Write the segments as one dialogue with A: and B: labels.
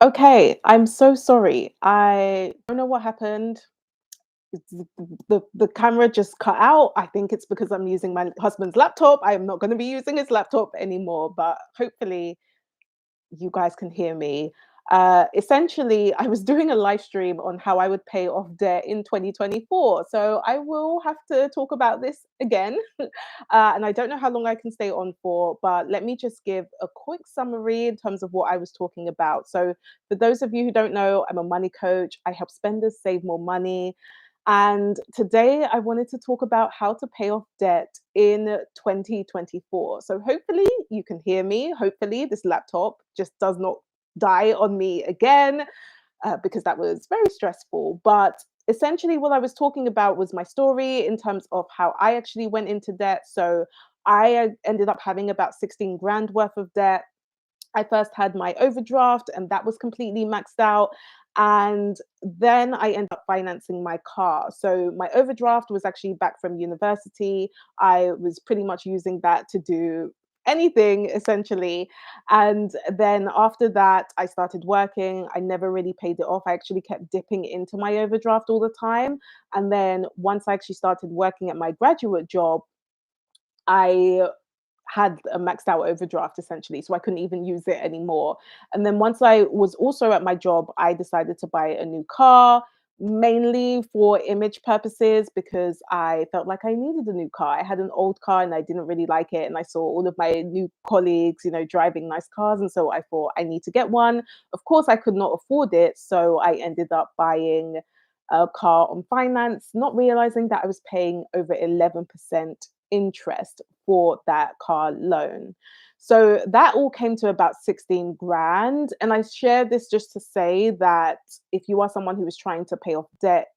A: Okay, I'm so sorry. I don't know what happened. The camera just cut out. I think it's because I'm using my husband's laptop. I am not going to be using his laptop anymore, but hopefully you guys can hear me. Essentially, I was doing a live stream on how I would pay off debt in 2024. So I will have to talk about this again. And I don't know how long I can stay on for, but let me just give a quick summary in terms of what I was talking about. So, for those of you who don't know, I'm a money coach. I help spenders save more money. And today I wanted to talk about how to pay off debt in 2024. So hopefully you can hear me. Hopefully this laptop just does not die on me again, because that was very stressful. But essentially, what I was talking about was my story in terms of how I actually went into debt. So I ended up having about 16 grand worth of debt. I first had my overdraft, and that was completely maxed out. And then I ended up financing my car. So my overdraft was actually back from university. I was pretty much using that to do anything essentially. And then after that, I started working. I never really paid it off. I actually kept dipping into my overdraft all the time. And then once I actually started working at my graduate job, I had a maxed out overdraft essentially, so I couldn't even use it anymore. And then once I was also at my job, I decided to buy a new car, mainly for image purposes because I felt like I needed a new car. I had an old car and I didn't really like it, and I saw all of my new colleagues, driving nice cars, and so I thought I need to get one. Of course, I could not afford it, so I ended up buying a car on finance, not realizing that I was paying over 11% interest for that car loan. So that all came to about 16 grand. And I share this just to say that if you are someone who is trying to pay off debt,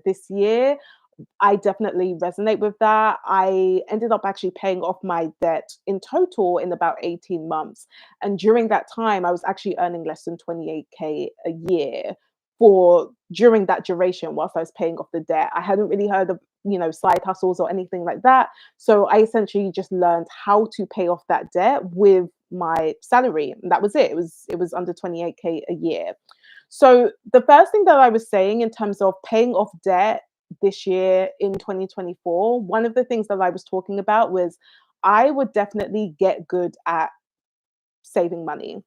A: this year, I definitely resonate with that. I ended up actually paying off my debt in total in about 18 months. And during that time, I was actually earning less than 28K a year for during that duration whilst I was paying off the debt. I hadn't really heard of, side hustles or anything like that. So I essentially just learned how to pay off that debt with my salary. And that was it. It was under 28K a year. So the first thing that I was saying in terms of paying off debt this year in 2024, one of the things that I was talking about was I would definitely get good at saving money.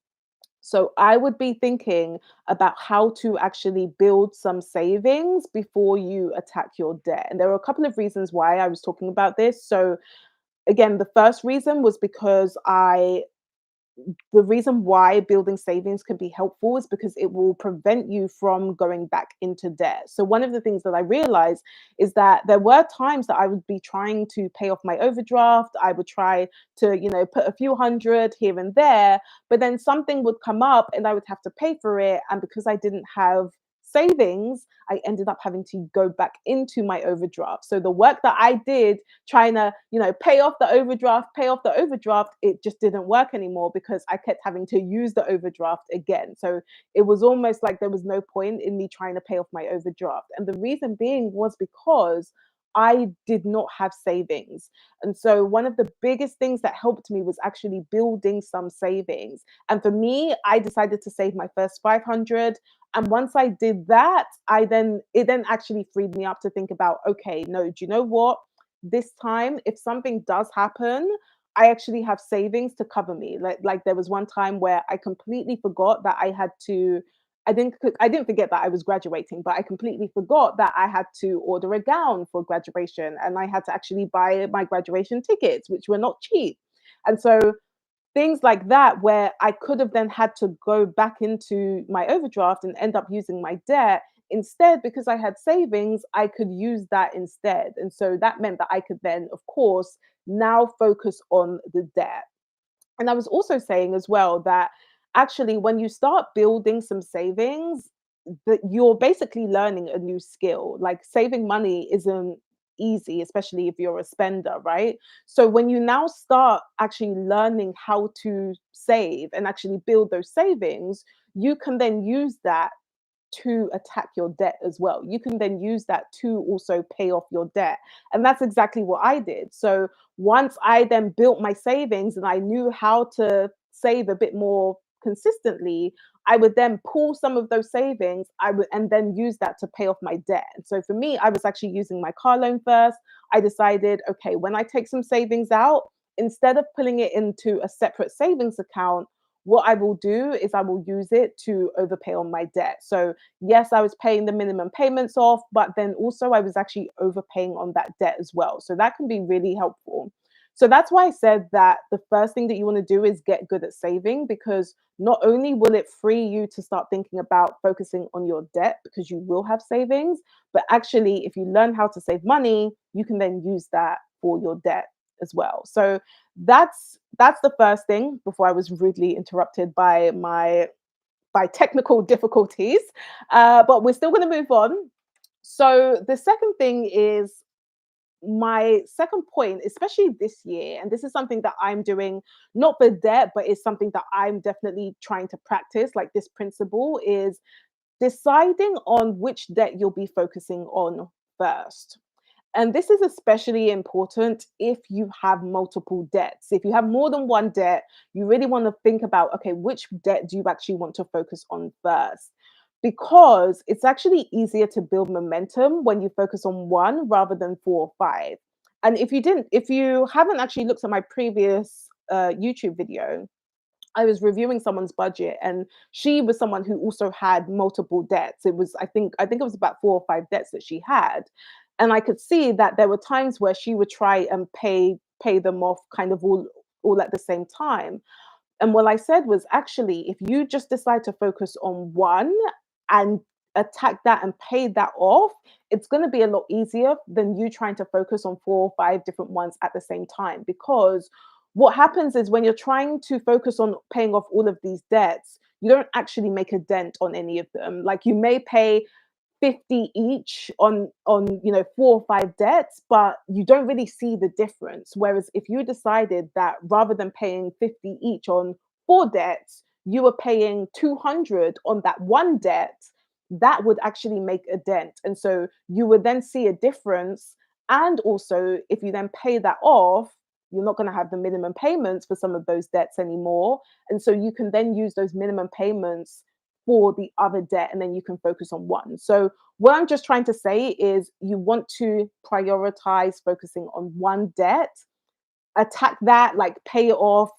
A: So I would be thinking about how to actually build some savings before you attack your debt. And there are a couple of reasons why I was talking about this. So again, the first reason was because the reason why building savings can be helpful is because it will prevent you from going back into debt. So one of the things that I realized is that there were times that I would be trying to pay off my overdraft. I would try to, put a few hundred here and there, but then something would come up and I would have to pay for it. And because I didn't have savings, I ended up having to go back into my overdraft. So the work that I did trying to, pay off the overdraft, it just didn't work anymore because I kept having to use the overdraft again. So it was almost like there was no point in me trying to pay off my overdraft. And the reason being was because I did not have savings. And so one of the biggest things that helped me was actually building some savings. And for me, I decided to save my first 500. And once I did that, it then actually freed me up to think about, okay, no, do you know what? This time, if something does happen, I actually have savings to cover me. Like there was one time where I completely forgot that I had to. I didn't forget that I was graduating, but I completely forgot that I had to order a gown for graduation, and I had to actually buy my graduation tickets, which were not cheap. And so things like that where I could have then had to go back into my overdraft and end up using my debt. Instead, because I had savings, I could use that instead. And so that meant that I could then, of course, now focus on the debt. And I was also saying as well that actually, when you start building some savings, that you're basically learning a new skill. Like saving money isn't easy, especially if you're a spender, right? So when you now start actually learning how to save and actually build those savings, you can then use that to attack your debt as well. You can then use that to also pay off your debt. And that's exactly what I did. So once I then built my savings and I knew how to save a bit more consistently, I would then pull some of those savings, I would and then use that to pay off my debt. And so for me, I was actually using my car loan first. I decided, okay, when I take some savings out, instead of putting it into a separate savings account, what I will do is I will use it to overpay on my debt. So yes, I was paying the minimum payments off, but then also I was actually overpaying on that debt as well. So that can be really helpful. So that's why I said that the first thing that you want to do is get good at saving, because not only will it free you to start thinking about focusing on your debt because you will have savings, but actually, if you learn how to save money, you can then use that for your debt as well. So that's the first thing before I was rudely interrupted by my by technical difficulties. But we're still going to move on. So the second thing is my second point, especially this year, and this is something that I'm doing not for debt, but it's something that I'm definitely trying to practice. Like this principle is deciding on which debt you'll be focusing on first. And this is especially important if you have multiple debts. If you have more than one debt, you really want to think about, okay, which debt do you actually want to focus on first? Because it's actually easier to build momentum when you focus on one rather than four or five. And if you haven't actually looked at my previous YouTube video, I was reviewing someone's budget, and she was someone who also had multiple debts. It was, I think it was about four or five debts that she had. And I could see that there were times where she would try and pay them off kind of all at the same time. And what I said was, actually, if you just decide to focus on one and attack that and pay that off, it's going to be a lot easier than you trying to focus on four or five different ones at the same time. Because what happens is when you're trying to focus on paying off all of these debts, you don't actually make a dent on any of them. Like you may pay 50 each on four or five debts, but you don't really see the difference. Whereas if you decided that rather than paying 50 each on four debts, you were paying 200 on that one debt, that would actually make a dent. And so you would then see a difference. And also, if you then pay that off, you're not going to have the minimum payments for some of those debts anymore. And so you can then use those minimum payments for the other debt, and then you can focus on one. So what I'm just trying to say is you want to prioritize focusing on one debt, attack that, like pay it off,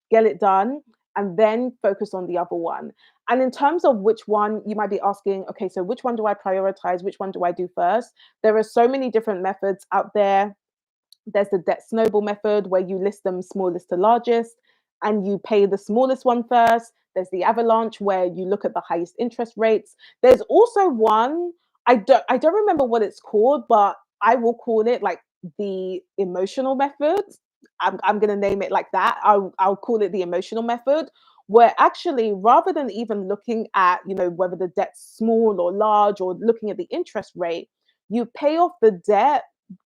A: get it done, and then focus on the other one. And in terms of which one, you might be asking, okay, so which one do I prioritize? Which one do I do first? There are so many different methods out there. There's the debt snowball method where you list them smallest to largest and you pay the smallest one first. There's the avalanche where you look at the highest interest rates. There's also one, I don't remember what it's called, but I will call it like the emotional method. I'm gonna name it like that. I'll call it the emotional method, where actually rather than even looking at, whether the debt's small or large or looking at the interest rate, you pay off the debt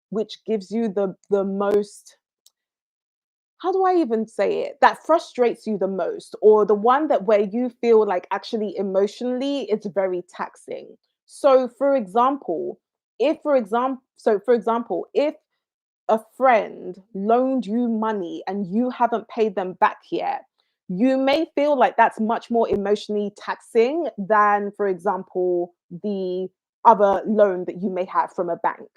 A: which gives you the most, how do I even say it, that frustrates you the most, or the one that where you feel like actually emotionally it's very taxing. So for example, if a friend loaned you money and you haven't paid them back yet, you may feel like that's much more emotionally taxing than, for example, the other loan that you may have from a bank.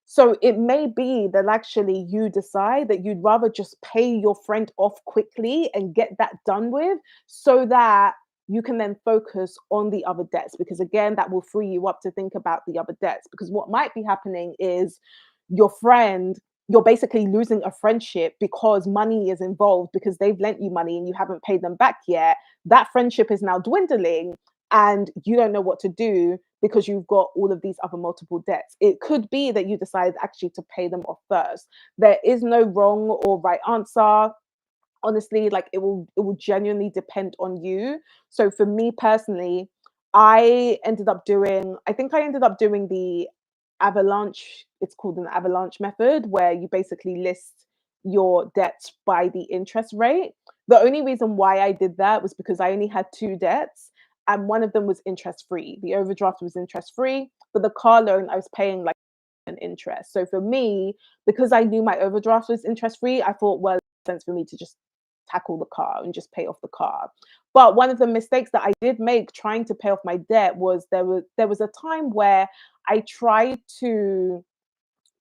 A: So it may be that actually you decide that you'd rather just pay your friend off quickly and get that done with, so that you can then focus on the other debts. Because again, that will free you up to think about the other debts. Because what might be happening is your friend, you're basically losing a friendship because money is involved, because they've lent you money and you haven't paid them back yet. That friendship is now dwindling and you don't know what to do because you've got all of these other multiple debts. It could be that you decide actually to pay them off first. There is no wrong or right answer. Honestly, like it will genuinely depend on you. So for me personally, I think I ended up doing the avalanche. It's called an avalanche method, where you basically list your debts by the interest rate. The only reason why I did that was because I only had two debts, and one of them was interest free. The overdraft was interest free, but the car loan I was paying like an interest. So for me, because I knew my overdraft was interest free, I thought, well, it makes sense for me to just tackle the car and just pay off the car. But one of the mistakes that I did make trying to pay off my debt was there was a time where I tried to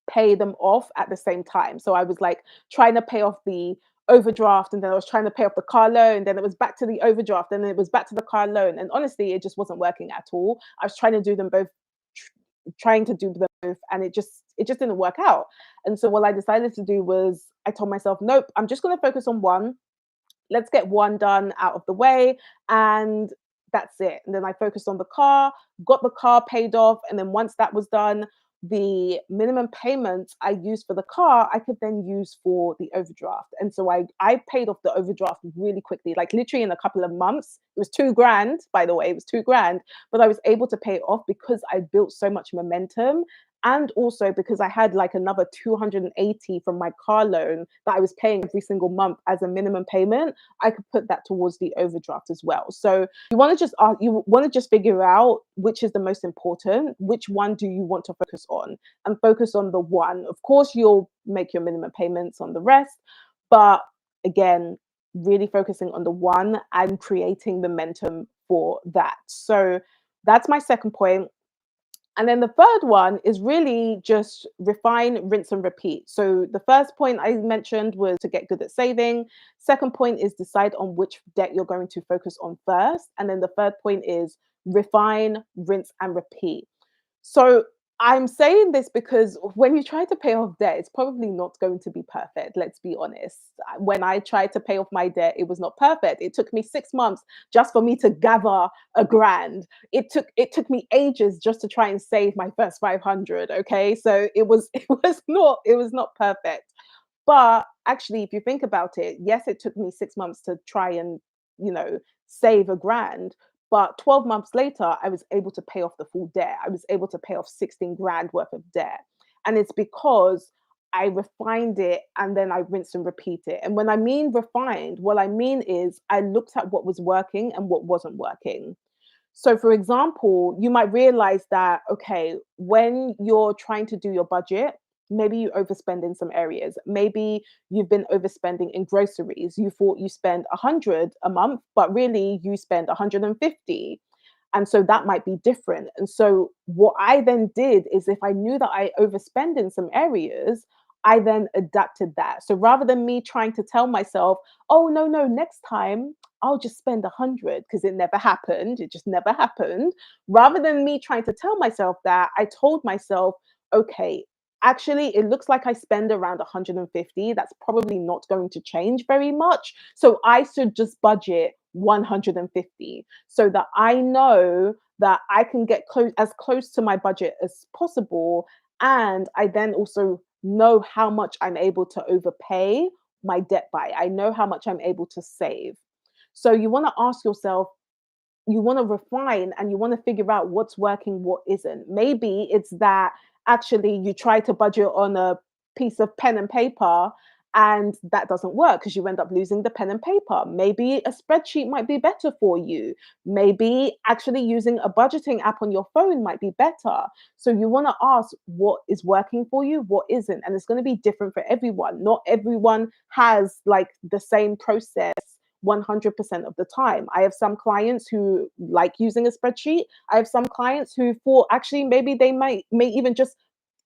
A: pay them off at the same time. So I was like trying to pay off the overdraft, and then I was trying to pay off the car loan, then it was back to the overdraft, and then it was back to the car loan. And honestly, it just wasn't working at all. I was trying to do them both, trying to do them both, and it just didn't work out. And so what I decided to do was I told myself, nope, I'm just going to focus on one. Let's get one done out of the way, and that's it. And then I focused on the car, got the car paid off, and then once that was done, the minimum payments I used for the car, I could then use for the overdraft. And so I paid off the overdraft really quickly, like literally in a couple of months. It was 2 grand, by the way, it was 2 grand, but I was able to pay it off because I built so much momentum. And also because I had like another 280 from my car loan that I was paying every single month as a minimum payment, I could put that towards the overdraft as well. So you want to just figure out which is the most important, which one do you want to focus on, and focus on the one. Of course, you'll make your minimum payments on the rest, but again, really focusing on the one and creating momentum for that. So that's my second point. And then the third one is really just refine, rinse, and repeat. So the first point I mentioned was to get good at saving. Second point is decide on which debt you're going to focus on first. And then the third point is refine, rinse, and repeat. So I'm saying this because when you try to pay off debt, it's probably not going to be perfect. Let's be honest. When I tried to pay off my debt, it was not perfect. It took me 6 months just for me to gather a grand. It took me ages just to try and save my first 500. Okay, so it was not perfect. But actually, if you think about it, yes, it took me 6 months to try and, you know, save a grand. But 12 months later, I was able to pay off the full debt. I was able to pay off 16 grand worth of debt. And it's because I refined it and then I rinse and repeat it. And when I mean refined, what I mean is I looked at what was working and what wasn't working. So, for example, you might realize that, okay, when you're trying to do your budget, maybe you overspend in some areas. Maybe you've been overspending in groceries. You thought you spend 100 a month, but really you spend 150. And so that might be different. And so what I then did is if I knew that I overspend in some areas, I then adapted that. So rather than me trying to tell myself, oh, no, no, next time I'll just spend 100 because it never happened. It just never happened. Rather than me trying to tell myself that, I told myself, okay, actually, it looks like I spend around 150. That's probably not going to change very much. So I should just budget 150 so that I know that I can get close to my budget as possible. And I then also know how much I'm able to overpay my debt by. I know how much I'm able to save. So you want to ask yourself, you want to refine and you want to figure out what's working, what isn't. Maybe it's that actually you try to budget on a piece of pen and paper and that doesn't work because you end up losing the pen and paper. Maybe a spreadsheet might be better for you. Maybe actually using a budgeting app on your phone might be better. So you want to ask what is working for you, what isn't. And it's going to be different for everyone. Not everyone has like the same process 100% of the time. I have some clients who like using a spreadsheet. I have some clients who thought actually maybe they may even just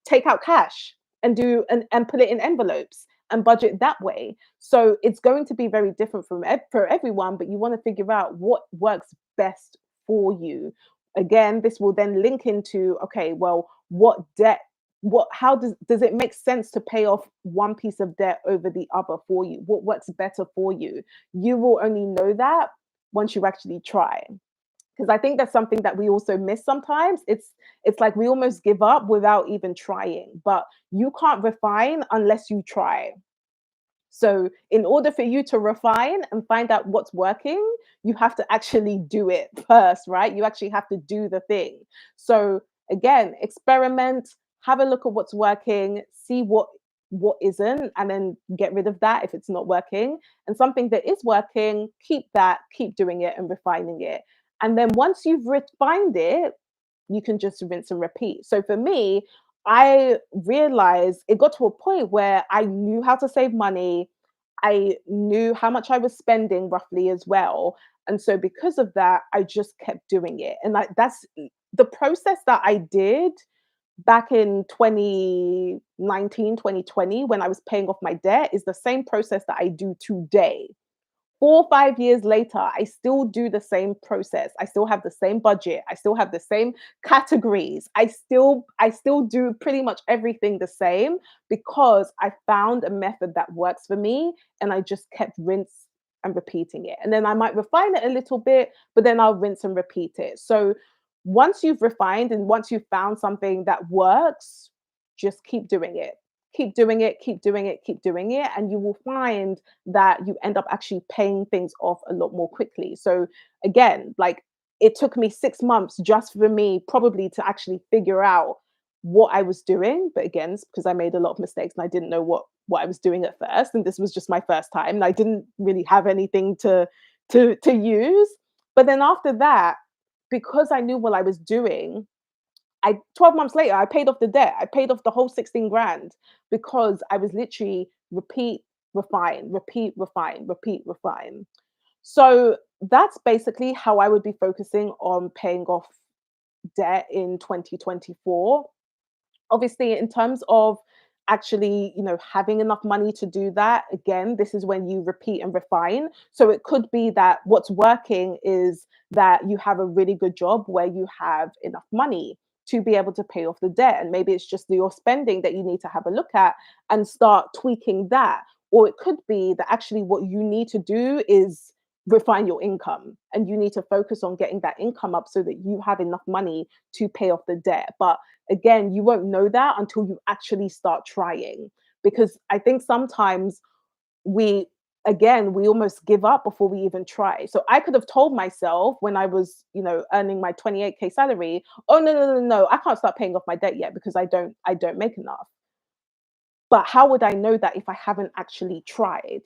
A: take out cash and and put it in envelopes and budget that way. So it's going to be very different for everyone, but you want to figure out what works best for you. Again, this will then link into, okay, well, how does it make sense to pay off one piece of debt over the other for you? What works better for you? You will only know that once you actually try. Because I think that's something that we also miss sometimes. It's like we almost give up without even trying, but you can't refine unless you try. So, in order for you to refine and find out what's working, you have to actually do it first, right? You actually have to do the thing. So, again, experiment, have a look at what's working, see what isn't, and then get rid of that if it's not working. And something that is working, keep that, keep doing it and refining it. And then once you've refined it, you can just rinse and repeat. So for me, I realized it got to a point where I knew how to save money. I knew how much I was spending roughly as well. And so because of that, I just kept doing it. And like that's the process that I did back in 2019, 2020, when I was paying off my debt is the same process that I do today. 4 or 5 years later, I still do the same process. I still have the same budget. I still have the same categories. I still do pretty much everything the same because I found a method that works for me and I just kept rinse and repeating it. And then I might refine it a little bit, but then I'll rinse and repeat it. So once you've refined and once you've found something that works, just keep doing it. Keep doing it, keep doing it, keep doing it, and you will find that you end up actually paying things off a lot more quickly. So again, like it took me 6 months just for me probably to actually figure out what I was doing. But again, it's because I made a lot of mistakes and I didn't know what I was doing at first. And this was just my first time. And I didn't really have anything to use. But then after that, because I knew what I was doing, 12 months later, I paid off the debt. I paid off the whole 16 grand because I was literally repeat, refine, repeat, refine, repeat, refine. So that's basically how I would be focusing on paying off debt in 2024. Obviously, in terms of actually, having enough money to do that, again, this is when you repeat and refine. So it could be that what's working is that you have a really good job where you have enough money to be able to pay off the debt. And maybe it's just your spending that you need to have a look at and start tweaking that. Or it could be that actually what you need to do is refine your income and you need to focus on getting that income up so that you have enough money to pay off the debt. But again, you won't know that until you actually start trying. Because I think sometimes we, again, we almost give up before we even try. So I could have told myself when I was, earning my 28K salary, oh no, no, no, no, I can't start paying off my debt yet because I don't make enough. But how would I know that if I haven't actually tried?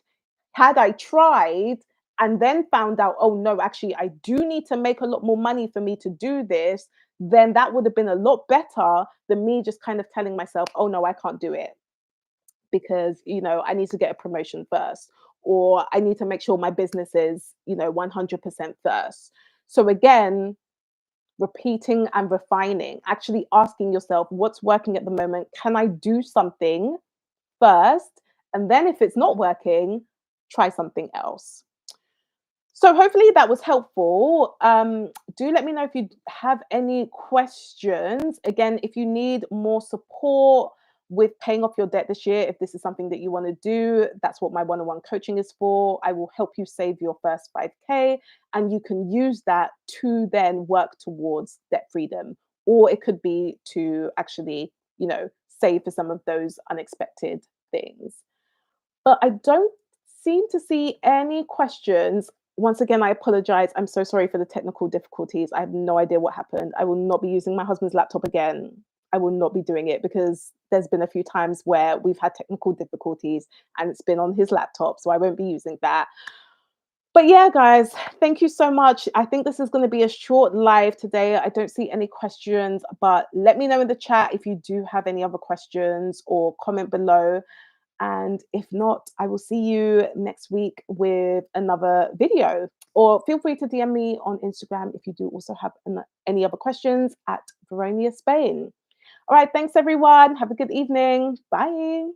A: Had I tried and then found out, oh no, actually, I do need to make a lot more money for me to do this, then that would have been a lot better than me just kind of telling myself, oh no, I can't do it because, I need to get a promotion first, or I need to make sure my business is, 100% first. So again, repeating and refining, actually asking yourself what's working at the moment. Can I do something first? And then if it's not working, try something else. So hopefully that was helpful. Do let me know if you have any questions. Again, if you need more support with paying off your debt this year, if this is something that you want to do, that's what my one-on-one coaching is for. I will help you save your first 5K and you can use that to then work towards debt freedom. Or it could be to actually, save for some of those unexpected things. But I don't seem to see any questions. Once again, I apologize. I'm so sorry for the technical difficulties. I have no idea what happened. I will not be using my husband's laptop again. I will not be doing it because there's been a few times where we've had technical difficulties and it's been on his laptop, so I won't be using that. But yeah, guys, thank you so much. I think this is going to be a short live today. I don't see any questions, but let me know in the chat if you do have any other questions or comment below. And if not, I will see you next week with another video. Or feel free to DM me on Instagram if you do also have any other questions at Veronia Spain. All right, thanks everyone. Have a good evening. Bye.